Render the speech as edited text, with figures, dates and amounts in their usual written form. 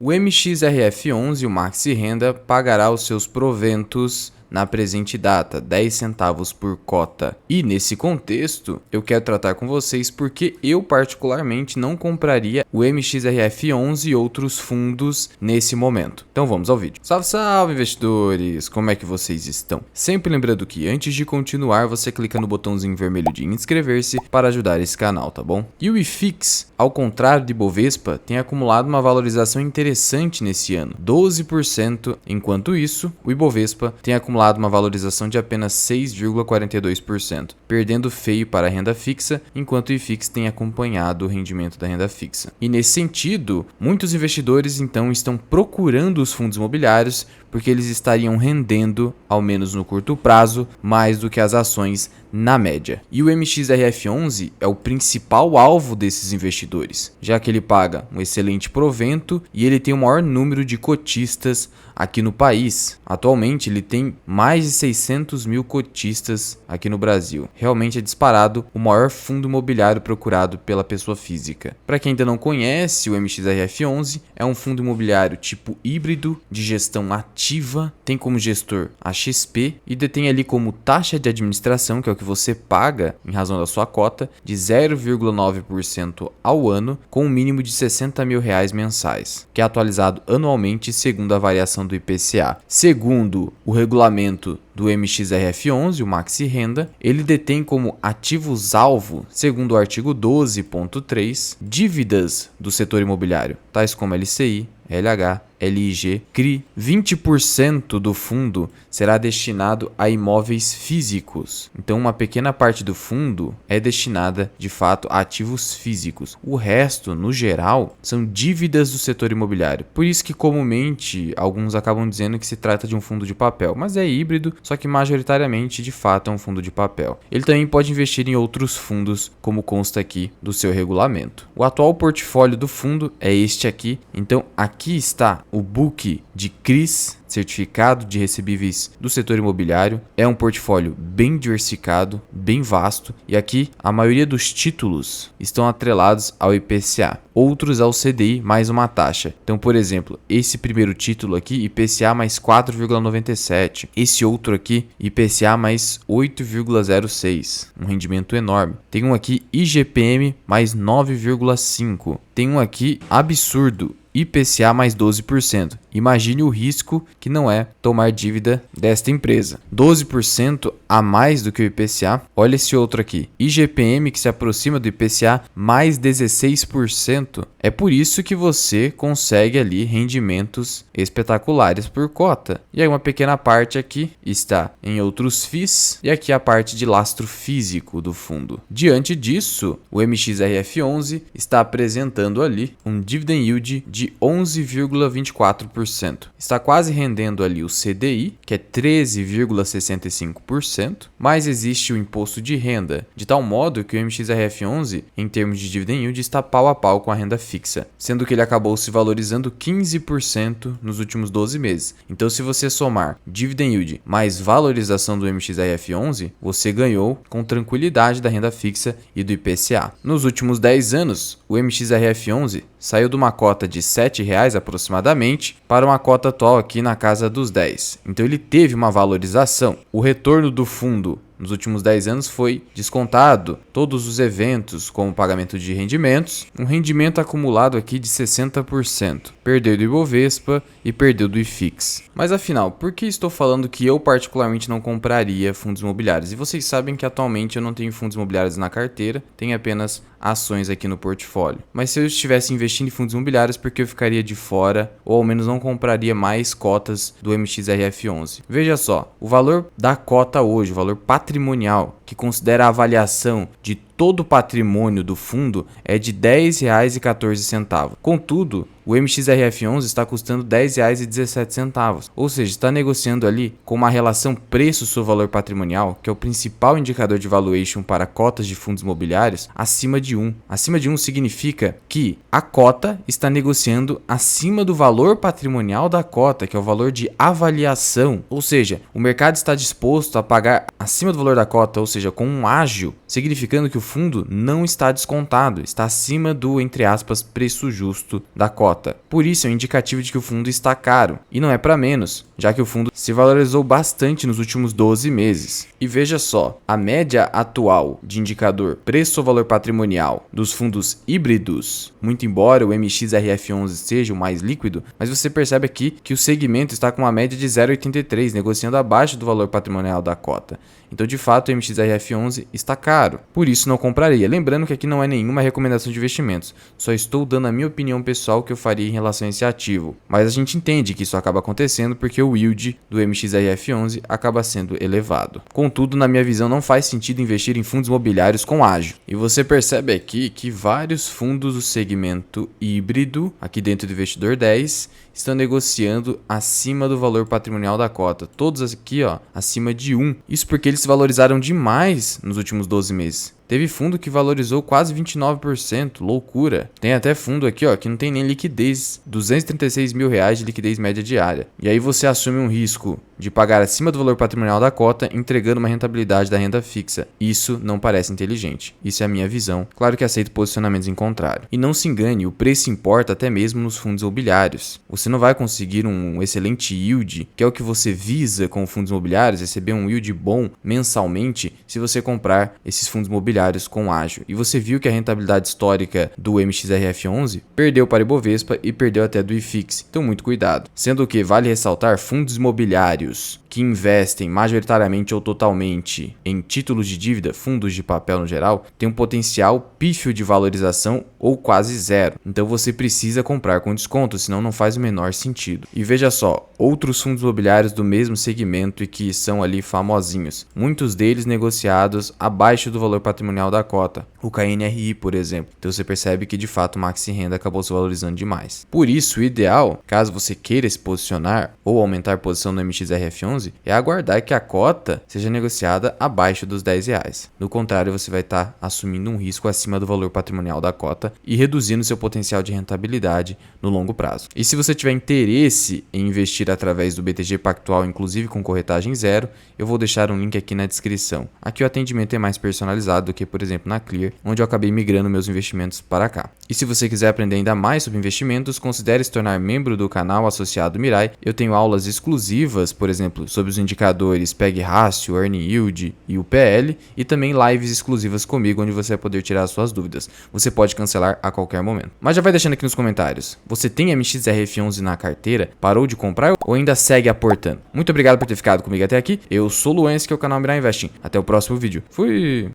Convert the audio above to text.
O MXRF11 e o Maxi Renda pagará os seus proventos na presente data, 10 centavos por cota. E nesse contexto, eu quero tratar com vocês porque eu particularmente não compraria o MXRF11 e outros fundos nesse momento. Então vamos ao vídeo. Salve, salve investidores! Como é que vocês estão? Sempre lembrando que antes de continuar, você clica no botãozinho vermelho de inscrever-se para ajudar esse canal, tá bom? E o IFIX, ao contrário de Bovespa, tem acumulado uma valorização interessante nesse ano, 12%, enquanto isso, o Ibovespa tem acumulado uma valorização de apenas 6,42%, perdendo feio para a renda fixa, enquanto o IFIX tem acompanhado o rendimento da renda fixa. E nesse sentido, muitos investidores então estão procurando os fundos imobiliários porque eles estariam rendendo, ao menos no curto prazo, mais do que as ações na média. E o MXRF11 é o principal alvo desses investidores, já que ele paga um excelente provento e ele tem o maior número de cotistas aqui no país. Atualmente ele tem mais de 600 mil cotistas aqui no Brasil. Realmente é disparado o maior fundo imobiliário procurado pela pessoa física. Para quem ainda não conhece, o MXRF11 é um fundo imobiliário tipo híbrido de gestão ativa, tem como gestor a XP e detém ali como taxa de administração, que é o que você paga em razão da sua cota, de 0,9% ao ano, com um mínimo de R$60 mil mensais, que é atualizado anualmente segundo a variação do IPCA. Segundo o regulamento do MXRF11, o Maxi Renda, ele detém como ativos-alvo, segundo o artigo 12.3, dívidas do setor imobiliário, tais como LCI, LH, LIG, CRI. 20% do fundo será destinado a imóveis físicos. Então, uma pequena parte do fundo é destinada, de fato, a ativos físicos. O resto, no geral, são dívidas do setor imobiliário. Por isso que, comumente, alguns acabam dizendo que se trata de um fundo de papel, mas é híbrido, só que majoritariamente, de fato, é um fundo de papel. Ele também pode investir em outros fundos, como consta aqui do seu regulamento. O atual portfólio do fundo é este aqui. Então, aqui está o book de CRIs, certificado de recebíveis do setor imobiliário. É um portfólio bem diversificado, bem vasto, e aqui a maioria dos títulos estão atrelados ao IPCA, outros ao CDI mais uma taxa. Então, por exemplo, esse primeiro título aqui, IPCA mais 4,97, esse outro aqui, IPCA mais 8,06, um rendimento enorme. Tem um aqui, IGPM mais 9,5, tem um aqui absurdo, IPCA mais 12%. Imagine o risco que não é tomar dívida desta empresa. 12% a mais do que o IPCA. Olha esse outro aqui. IGPM que se aproxima do IPCA mais 16%. É por isso que você consegue ali rendimentos espetaculares por cota. E aí uma pequena parte aqui está em outros FIIs e aqui a parte de lastro físico do fundo. Diante disso, o MXRF11 está apresentando ali um dividend yield de 11,24%. Está quase rendendo ali o CDI, que é 13,65%, mas existe o imposto de renda, de tal modo que o MXRF11, em termos de dividend yield, está pau a pau com a renda fixa, sendo que ele acabou se valorizando 15% nos últimos 12 meses. Então, se você somar dividend yield mais valorização do MXRF11, você ganhou com tranquilidade da renda fixa e do IPCA. Nos últimos 10 anos, o MXRF11 saiu de uma cota de R$ 7,00 aproximadamente para uma cota atual aqui na casa dos 10. Então ele teve uma valorização. O retorno do fundo nos últimos 10 anos foi descontado todos os eventos como pagamento de rendimentos, um rendimento acumulado aqui de 60%. Perdeu do Ibovespa e perdeu do IFIX. Mas afinal, por que estou falando que eu particularmente não compraria fundos imobiliários? E vocês sabem que atualmente eu não tenho fundos imobiliários na carteira, tenho apenas ações aqui no portfólio. Mas se eu estivesse investindo em fundos imobiliários, porque eu ficaria de fora ou ao menos não compraria mais cotas do MXRF11? Veja só, o valor da cota hoje, o valor patrimonial, que considera a avaliação de todo o patrimônio do fundo, é de R$ 10,14. Contudo, o MXRF11 está custando R$ 10,17, ou seja, está negociando ali com uma relação preço sobre valor patrimonial, que é o principal indicador de valuation para cotas de fundos imobiliários, acima de 1. Acima de 1 significa que a cota está negociando acima do valor patrimonial da cota, que é o valor de avaliação, ou seja, o mercado está disposto a pagar acima do valor da cota, ou seja, seja, com um ágio, significando que o fundo não está descontado, está acima do, entre aspas, preço justo da cota. Por isso é um indicativo de que o fundo está caro, e não é para menos, já que o fundo se valorizou bastante nos últimos 12 meses. E veja só, a média atual de indicador preço ou valor patrimonial dos fundos híbridos, muito embora o MXRF11 seja o mais líquido, mas você percebe aqui que o segmento está com uma média de 0,83, negociando abaixo do valor patrimonial da cota. Então, de fato, o MXRF11 está caro. Por isso, não compraria. Lembrando que aqui não é nenhuma recomendação de investimentos. Só estou dando a minha opinião pessoal que eu faria em relação a esse ativo. Mas a gente entende que isso acaba acontecendo porque o yield do MXRF11 acaba sendo elevado. Contudo, na minha visão, não faz sentido investir em fundos imobiliários com ágio. E você percebe aqui que vários fundos do segmento híbrido, aqui dentro do Investidor 10, estão negociando acima do valor patrimonial da cota. Todos aqui, ó, acima de 1. Isso porque eles se valorizaram demais nos últimos 12 meses. Teve fundo que valorizou quase 29%, loucura. Tem até fundo aqui, ó, que não tem nem liquidez, R$236 mil de liquidez média diária. E aí você assume um risco de pagar acima do valor patrimonial da cota, entregando uma rentabilidade da renda fixa. Isso não parece inteligente. Isso é a minha visão. Claro que aceito posicionamentos em contrário. E não se engane, o preço importa até mesmo nos fundos imobiliários. Você não vai conseguir um excelente yield, que é o que você visa com fundos imobiliários, receber um yield bom mensalmente, se você comprar esses fundos imobiliários com ágio. E você viu que a rentabilidade histórica do MXRF11 perdeu para o Ibovespa e perdeu até do IFIX. Então muito cuidado. Sendo que vale ressaltar fundos imobiliários que investem majoritariamente ou totalmente em títulos de dívida, fundos de papel no geral, tem um potencial pífio de valorização ou quase zero. Então você precisa comprar com desconto, senão não faz o menor sentido. E veja só, outros fundos imobiliários do mesmo segmento e que são ali famosinhos, muitos deles negociados abaixo do valor patrimonial da cota. O KNRI, por exemplo. Então você percebe que de fato o Maxi Renda acabou se valorizando demais. Por isso, o ideal, caso você queira se posicionar ou aumentar a posição no MXRF11, é aguardar que a cota seja negociada abaixo dos R$10. No contrário, você vai estar assumindo um risco acima do valor patrimonial da cota e reduzindo seu potencial de rentabilidade no longo prazo. E se você tiver interesse em investir através do BTG Pactual, inclusive com corretagem zero, eu vou deixar um link aqui na descrição. Aqui o atendimento é mais personalizado do que, por exemplo, na Clear, onde eu acabei migrando meus investimentos para cá. E se você quiser aprender ainda mais sobre investimentos, considere se tornar membro do canal associado Mirai. Eu tenho aulas exclusivas, por exemplo, sobre os indicadores PEG Ratio, Earning Yield e o PL, e também lives exclusivas comigo, onde você vai poder tirar as suas dúvidas. Você pode cancelar a qualquer momento. Mas já vai deixando aqui nos comentários, você tem MXRF11 na carteira? Parou de comprar ou ainda segue aportando? Muito obrigado por ter ficado comigo até aqui. Eu sou o Luan, esse que é o canal Mirai Investing. Até o próximo vídeo. Fui!